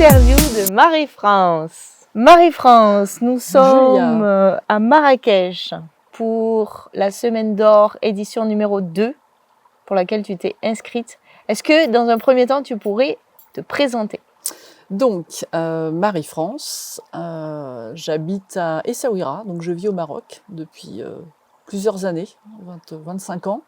L'interview de Marie-France. Marie-France, nous sommes à Marrakech pour la Semaine d'Or, édition numéro 2, pour laquelle tu t'es inscrite. Est-ce que dans un premier temps, tu pourrais te présenter? Donc, Marie-France, j'habite à Essaouira, donc je vis au Maroc depuis plusieurs années, 25 ans.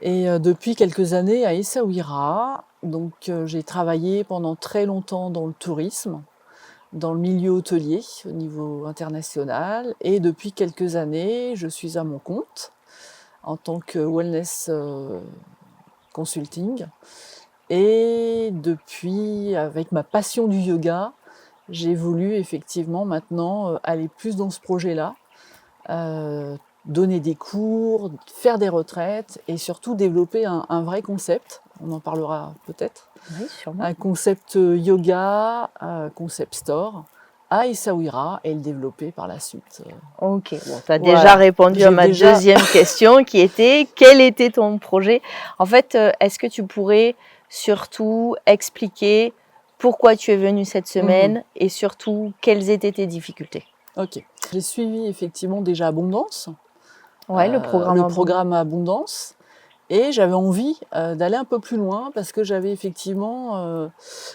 Et depuis quelques années à Essaouira, donc j'ai travaillé pendant très longtemps dans le tourisme, dans le milieu hôtelier au niveau international. Et depuis quelques années, je suis à mon compte en tant que wellness consulting. Et depuis, avec ma passion du yoga, j'ai voulu effectivement maintenant aller plus dans ce projet-là, donner des cours, faire des retraites et surtout développer un vrai concept. On en parlera peut-être. Oui, sûrement. Un concept yoga, un concept store à Essaouira et le développer par la suite. Ok, bon, tu as Voilà. déjà répondu à ma deuxième question qui était quel était ton projet? En fait, est-ce que tu pourrais surtout expliquer pourquoi tu es venu cette semaine et surtout quelles étaient tes difficultés? Ok. J'ai suivi effectivement déjà Abondance, Ouais, le programme Abondance. Et j'avais envie d'aller un peu plus loin parce que j'avais effectivement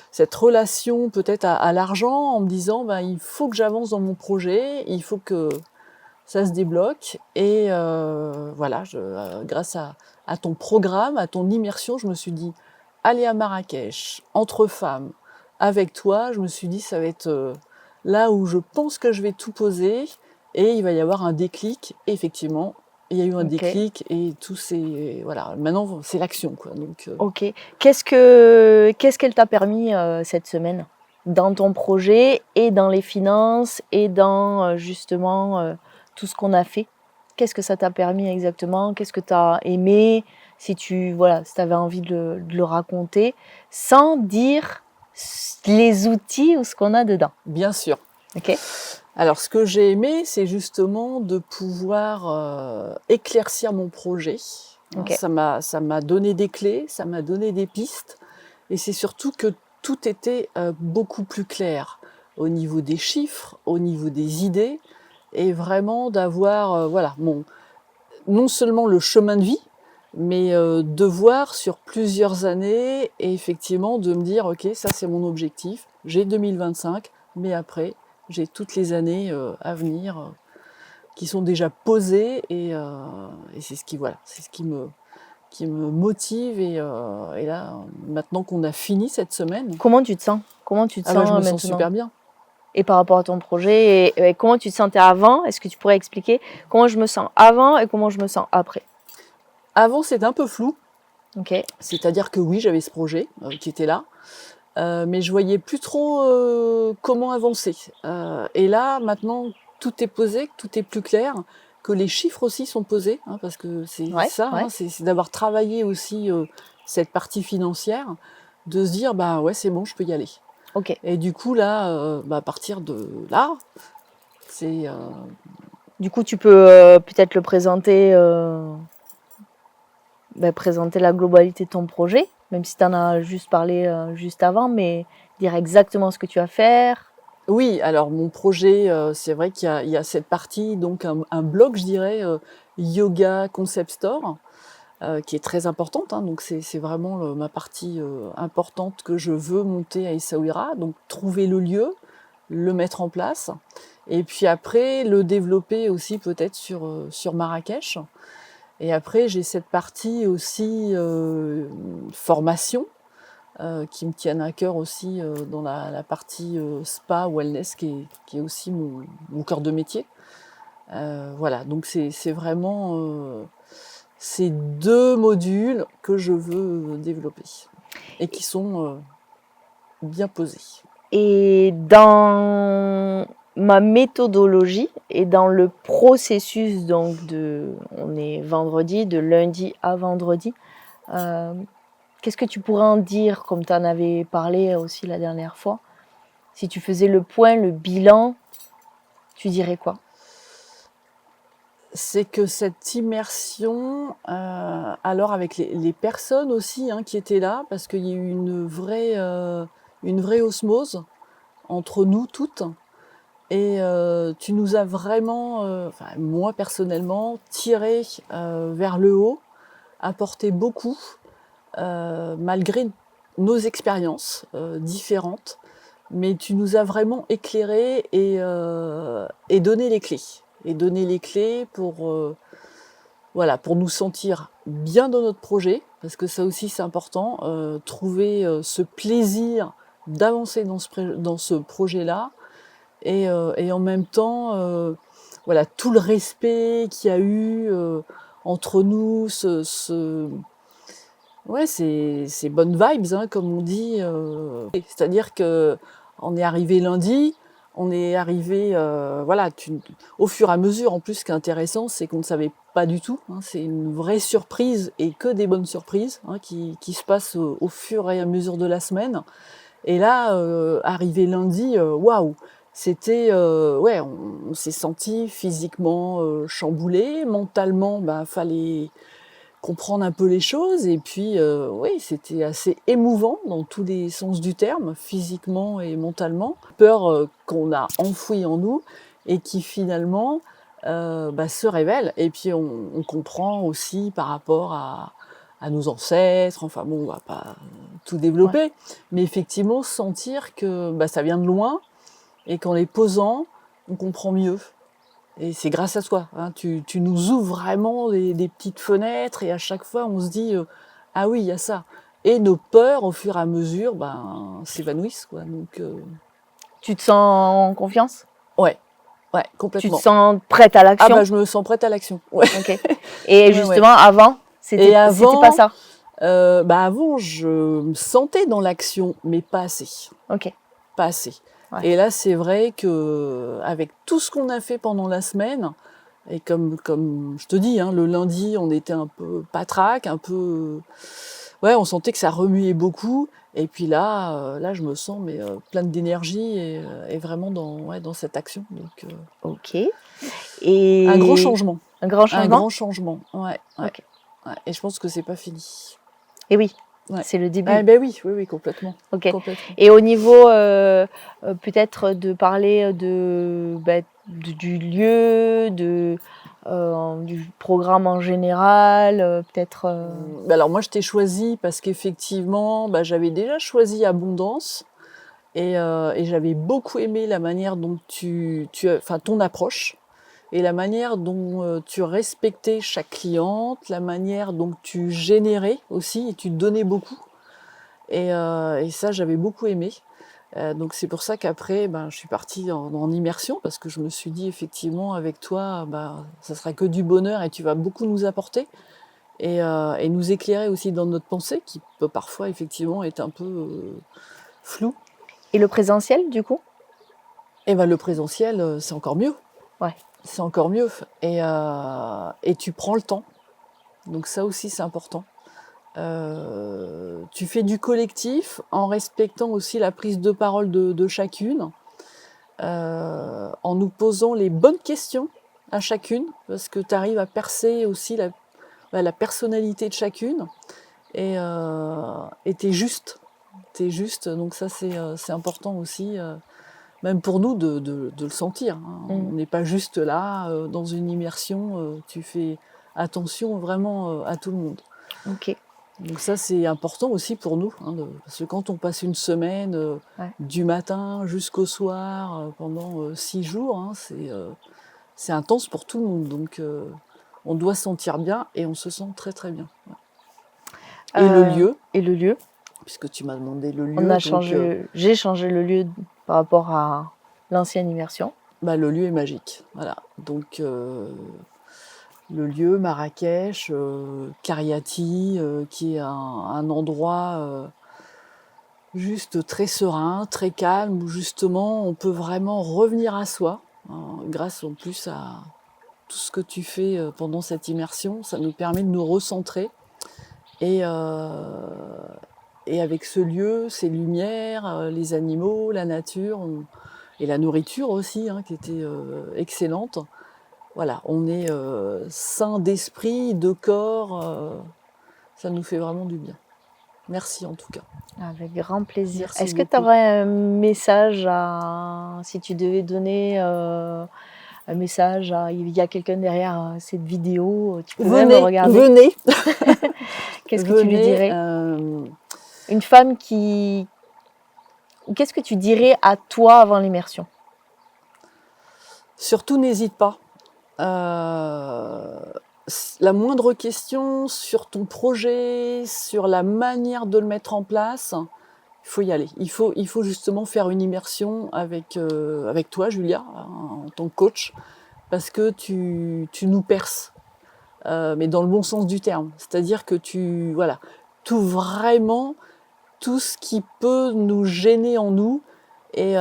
cette relation peut-être à l'argent en me disant il faut que j'avance dans mon projet, il faut que ça se débloque. Et voilà, grâce à ton programme, à ton immersion, je me suis dit, aller à Marrakech, entre femmes, avec toi, je me suis dit, ça va être là où je pense que je vais tout poser et il va y avoir un déclic. Et effectivement, il y a eu un déclic et tout c'est voilà. Maintenant, c'est l'action, quoi. Donc, Ok. Qu'est-ce qu'elle t'a permis cette semaine dans ton projet et dans les finances et dans justement tout ce qu'on a fait? Qu'est-ce que ça t'a permis exactement? Qu'est-ce que tu as aimé? Si tu si avais envie de le raconter sans dire les outils ou ce qu'on a dedans. Bien sûr. Ok. Alors, ce que j'ai aimé, c'est justement de pouvoir éclaircir mon projet. Okay. Ça m'a donné des clés, ça m'a donné des pistes, et c'est surtout que tout était beaucoup plus clair au niveau des chiffres, au niveau des idées, et vraiment d'avoir non seulement le chemin de vie, mais de voir sur plusieurs années, et effectivement de me dire, ok, ça c'est mon objectif, j'ai 2025, mais après, j'ai toutes les années à venir qui sont déjà posées, et c'est ce qui me motive. Et là, maintenant qu'on a fini cette semaine, comment tu te sens? Comment tu te sens je me maintenant? sens super bien. Et par rapport à ton projet, et comment tu te sentais avant? Est-ce que tu pourrais expliquer comment je me sens avant et comment je me sens après? Avant, c'était un peu flou. Okay. C'est-à-dire que oui, j'avais ce projet qui était là, mais je voyais plus trop comment avancer. Et là, maintenant, tout est posé, tout est plus clair, que les chiffres aussi sont posés, parce que c'est c'est d'avoir travaillé aussi cette partie financière, de se dire, ouais, c'est bon, je peux y aller. Okay. Et du coup, là, à partir de là, c'est... Du coup, tu peux peut-être le présenter, présenter la globalité de ton projet, même si tu en as juste parlé juste avant, mais dire exactement ce que tu vas faire. Oui, alors mon projet, c'est vrai qu'il y a cette partie, donc un bloc, je dirais, yoga concept store, qui est très importante, donc c'est vraiment ma partie importante que je veux monter à Essaouira, donc trouver le lieu, le mettre en place, et puis après le développer aussi peut-être sur Marrakech. Et après j'ai cette partie aussi formation, qui me tiennent à cœur aussi dans la partie spa, wellness, qui est aussi mon cœur de métier. Voilà, donc c'est vraiment ces deux modules que je veux développer et qui sont bien posés. Et dans ma méthodologie et dans le processus, donc on est vendredi, de lundi à vendredi, qu'est-ce que tu pourrais en dire, comme tu en avais parlé aussi la dernière fois? Si tu faisais le point, le bilan, tu dirais quoi? C'est que cette immersion, alors avec les personnes aussi qui étaient là, parce qu'il y a eu une vraie une vraie osmose entre nous toutes. Et tu nous as vraiment, enfin moi personnellement, tiré vers le haut, apporté beaucoup, malgré nos expériences différentes. Mais tu nous as vraiment éclairés et donné les clés. Et donné les clés voilà, pour nous sentir bien dans notre projet, parce que ça aussi c'est important, trouver ce plaisir d'avancer dans ce projet-là, et en même temps, voilà, tout le respect qu'il y a eu entre nous, ouais, ces bonnes vibes, hein, comme on dit. C'est-à-dire que on est arrivé lundi, on est arrivé, voilà, au fur et à mesure. En plus, ce qui est intéressant, c'est qu'on ne savait pas du tout. Hein, c'est une vraie surprise et que des bonnes surprises hein, qui se passent au fur et à mesure de la semaine. Et là, arrivé lundi, waouh, c'était, ouais, on s'est senti physiquement chamboulé, mentalement, bah, fallait comprendre un peu les choses. Et puis, oui, c'était assez émouvant dans tous les sens du terme, physiquement et mentalement. Peur qu'on a enfouie en nous et qui finalement bah, se révèle. Et puis, on comprend aussi par rapport à nos ancêtres. Enfin bon, on va pas tout Ouais. développer, mais effectivement sentir que bah, ça vient de loin et qu'en les posant, on comprend mieux. Et c'est grâce à toi. Hein. Tu nous ouvres vraiment des petites fenêtres et à chaque fois, on se dit ah oui, il y a ça. Et nos peurs, au fur et à mesure, ben, s'évanouissent. Quoi. Donc, Tu te sens en confiance? ouais, ouais, Tu te complètement. sens prête à Ah bah, l'action? je me sens prête à l'action. Ouais, Ok. Et ouais, ouais. justement, avant, Et c'était pas avant, ça. bah avant, je me sentais dans l'action, mais pas assez. Ok. Pas assez. Ouais. Et là, c'est vrai que avec tout ce qu'on a fait pendant la semaine, et comme je te dis, hein, le lundi, on était un peu patraque, un peu, ouais, on sentait que ça remuait beaucoup. Et puis là, je me sens mais pleine d'énergie et vraiment ouais, dans cette action. Donc Ok. un gros Et changement, un grand un changement? grand changement. Ouais, ouais, Ok. ouais. Et je pense que c'est pas fini. Et oui, Ouais. c'est le début. Ah ben oui, oui, oui, complètement, Ok. complètement. Et au niveau peut-être de parler bah, du lieu, du programme en général, peut-être. Bah alors moi, je t'ai choisi parce qu'effectivement, bah, j'avais déjà choisi Abondance et j'avais beaucoup aimé la manière dont enfin ton approche et la manière dont tu respectais chaque cliente, la manière dont tu générais aussi et tu donnais beaucoup. Et ça, j'avais beaucoup aimé. Donc c'est pour ça qu'après, ben, je suis partie en immersion parce que je me suis dit effectivement avec toi, bah, ça sera que du bonheur et tu vas beaucoup nous apporter et nous éclairer aussi dans notre pensée qui peut parfois effectivement être un peu floue. Et le présentiel, du coup? Et ben le présentiel, c'est encore mieux. Ouais. C'est encore mieux. Et tu prends le temps. Donc ça aussi, c'est important. Tu fais du collectif en respectant aussi la prise de parole de chacune, en nous posant les bonnes questions à chacune, parce que tu arrives à percer aussi la personnalité de chacune, et t'es juste. T'es juste, donc ça c'est important aussi, même pour nous de le sentir. Hein. Mm. On n'est pas juste là, dans une immersion, tu fais attention vraiment à tout le monde. Ok. Donc ça, c'est important aussi pour nous, hein, parce que quand on passe une semaine, Ouais. du matin jusqu'au soir, pendant 6 jours, hein, c'est intense pour tout le monde. Donc on doit se sentir bien et on se sent très très bien. Ouais. Et le lieu, Et le lieu? puisque tu m'as demandé le On lieu, a donc j'ai changé le lieu par rapport à l'ancienne immersion. bah, le lieu est magique. Voilà. Donc le lieu, Marrakech, Kariati, qui est un endroit juste très serein, très calme, où justement on peut vraiment revenir à soi, hein, grâce en plus à tout ce que tu fais pendant cette immersion. Ça nous permet de nous recentrer et, euh, et avec ce lieu, ces lumières, les animaux, la nature et la nourriture aussi, hein, qui était excellente. Voilà, on est sain d'esprit, de corps, ça nous fait vraiment du bien. Merci en tout cas. Avec grand plaisir. Merci Est-ce que tu beaucoup. aurais un message si tu devais donner un message il y a quelqu'un derrière cette vidéo, tu peux même regarder. Venez, Qu'est-ce que tu lui venez. dirais? Une femme Qu'est-ce que tu dirais à toi avant l'immersion? Surtout n'hésite pas. La moindre question sur ton projet, sur la manière de le mettre en place, il faut y aller. Il faut justement faire une immersion avec toi, Julia, en tant que coach, parce que tu nous perces, mais dans le bon sens du terme. C'est-à-dire que tu ouvres vraiment tout ce qui peut nous gêner en nous, et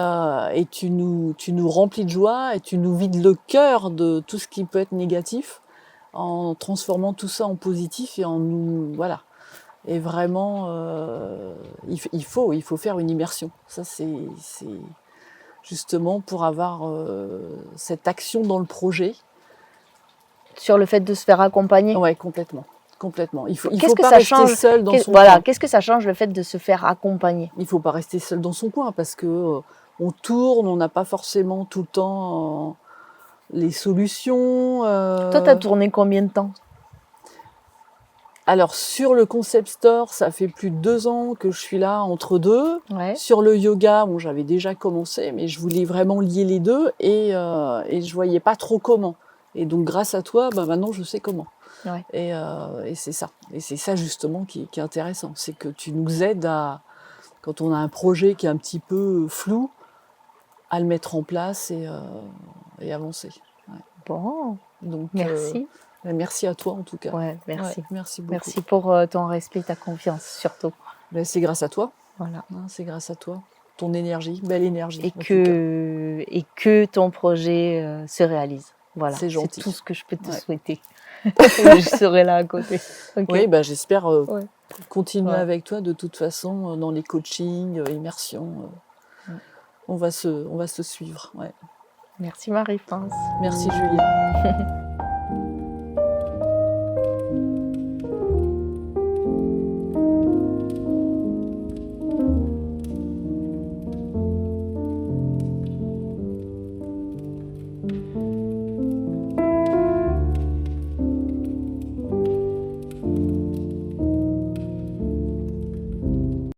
tu nous remplis de joie, et tu nous vides le cœur de tout ce qui peut être négatif, en transformant tout ça en positif, et en nous et vraiment il faut faire une immersion. Ça c'est justement pour avoir cette action dans le projet. Sur le fait de se faire accompagner? Ouais, complètement. Il faut Qu'est-ce que pas ça rester change? seul dans son Voilà, coin. qu'est-ce que ça change le fait de se faire accompagner? Il faut pas rester seul dans son coin, parce que on tourne, on n'a pas forcément tout le temps les solutions. Toi, tu as tourné combien de temps? Alors sur le concept store, ça fait plus de 2 ans que je suis là entre deux. Ouais. Sur le yoga, bon, j'avais déjà commencé, mais je voulais vraiment lier les deux, et je voyais pas trop comment. Et donc grâce à toi, maintenant je sais comment. Ouais. Et c'est ça. Et c'est ça justement qui est intéressant. C'est que tu nous aides quand on a un projet qui est un petit peu flou, à le mettre en place et avancer. Ouais. Bon, Donc, merci. Merci à toi en tout cas. Ouais, merci. Ouais, merci beaucoup. Merci pour ton respect et ta confiance, surtout. C'est grâce à toi. Voilà. C'est grâce à toi. Ton énergie, belle énergie. Et que ton projet se réalise. Voilà, c'est gentil. C'est tout ce que je peux te souhaiter. Je serai là à côté. Okay. Oui, j'espère continuer avec toi de toute façon dans les coachings, immersions. On va se suivre. Ouais. Merci Marie-France. Merci Julie.